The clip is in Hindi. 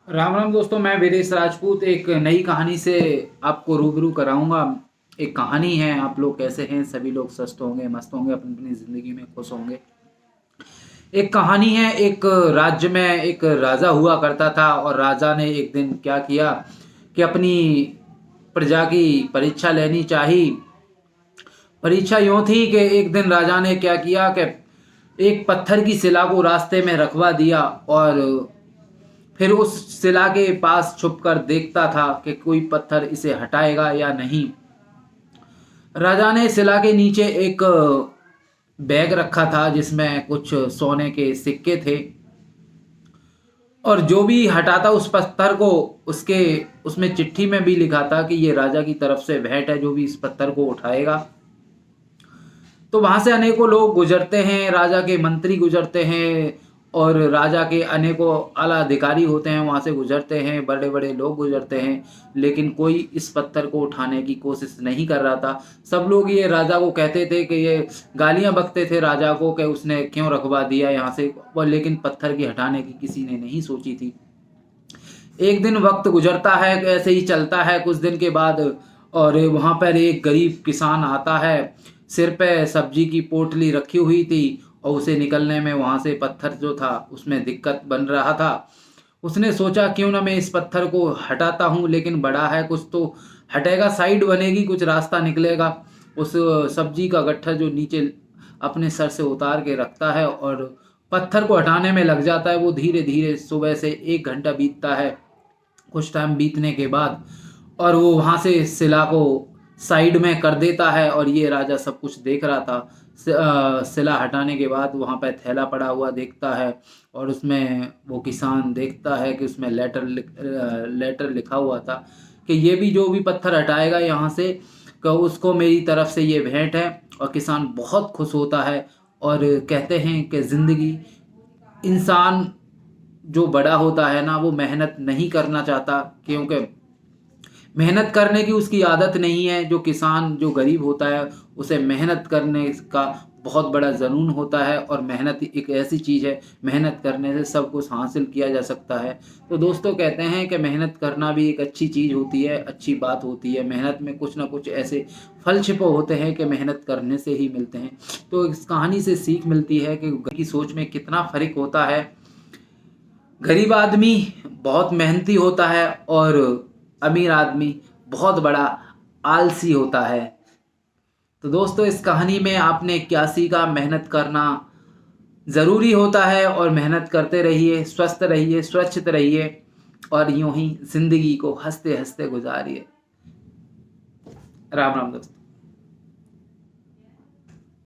राम राम दोस्तों, मैं विदेश राजपूत एक नई कहानी से आपको रूबरू कराऊंगा। एक कहानी है। आप लोग कैसे हैं? सभी लोग स्वस्थ होंगे, मस्त होंगे, अपनी अपनी ज़िंदगी में खुश होंगे। एक कहानी है। एक राज्य में एक राजा हुआ करता था और राजा ने एक दिन क्या किया कि अपनी प्रजा की परीक्षा लेनी चाहिए। परीक्षा यूँ थी कि एक दिन राजा ने क्या किया कि एक पत्थर की शिला को रास्ते में रखवा दिया और फिर उस शिला के पास छुपकर देखता था कि कोई पत्थर इसे हटाएगा या नहीं। राजा ने शिला के नीचे एक बैग रखा था जिसमें कुछ सोने के सिक्के थे और जो भी हटाता उस पत्थर को, उसके उसमें चिट्ठी में भी लिखा था कि ये राजा की तरफ से भेंट है, जो भी इस पत्थर को उठाएगा। तो वहां से अनेकों लोग गुजरते हैं, राजा के मंत्री गुजरते हैं और राजा के अनेकों आला अधिकारी होते हैं, वहां से गुजरते हैं, बड़े बड़े लोग गुजरते हैं, लेकिन कोई इस पत्थर को उठाने की कोशिश नहीं कर रहा था। सब लोग ये राजा को कहते थे कि ये गालियां बकते थे राजा को कि उसने क्यों रखवा दिया यहाँ से, और लेकिन पत्थर की हटाने की किसी ने नहीं सोची थी। एक दिन वक्त गुजरता है, ऐसे ही चलता है कुछ दिन के बाद, और वहाँ पर एक गरीब किसान आता है। सिर पे सब्जी की पोटली रखी हुई थी और उसे निकलने में वहाँ से पत्थर जो था उसमें दिक्कत बन रहा था। उसने सोचा क्यों ना मैं इस पत्थर को हटाता हूँ, लेकिन बड़ा है, कुछ तो हटेगा, साइड बनेगी, कुछ रास्ता निकलेगा। उस सब्जी का गट्ठर जो नीचे अपने सर से उतार के रखता है और पत्थर को हटाने में लग जाता है। वो धीरे धीरे सुबह से 1 घंटा बीतता है। कुछ टाइम बीतने के बाद और वो वहाँ से शिला को साइड में कर देता है और ये राजा सब कुछ देख रहा था। शिला हटाने के बाद वहाँ पे थैला पड़ा हुआ देखता है और उसमें वो किसान देखता है कि उसमें लेटर लिखा हुआ था कि ये भी जो भी पत्थर हटाएगा यहाँ से कि उसको मेरी तरफ से ये भेंट है। और किसान बहुत खुश होता है और कहते हैं कि ज़िंदगी, इंसान जो बड़ा होता है ना, वो मेहनत नहीं करना चाहता, क्योंकि मेहनत करने की उसकी आदत नहीं है। जो किसान, जो गरीब होता है, उसे मेहनत करने का बहुत बड़ा जुनून होता है और मेहनत एक ऐसी चीज़ है, मेहनत करने से सब कुछ हासिल किया जा सकता है। तो दोस्तों कहते हैं कि मेहनत करना भी एक अच्छी चीज़ होती है, अच्छी बात होती है। मेहनत में कुछ ना कुछ ऐसे फल छिपे होते हैं कि मेहनत करने से ही मिलते हैं। तो इस कहानी से सीख मिलती है कि की सोच में कितना फ़र्क होता है। गरीब आदमी बहुत मेहनती होता है और अमीर आदमी बहुत बड़ा आलसी होता है। तो दोस्तों, इस कहानी में आपने क्या सीखा? मेहनत करना ज़रूरी होता है और मेहनत करते रहिए, स्वस्थ रहिए, सुरक्षित रहिए और यूं ही ज़िंदगी को हंसते हंसते गुजारिए। राम राम दोस्तों।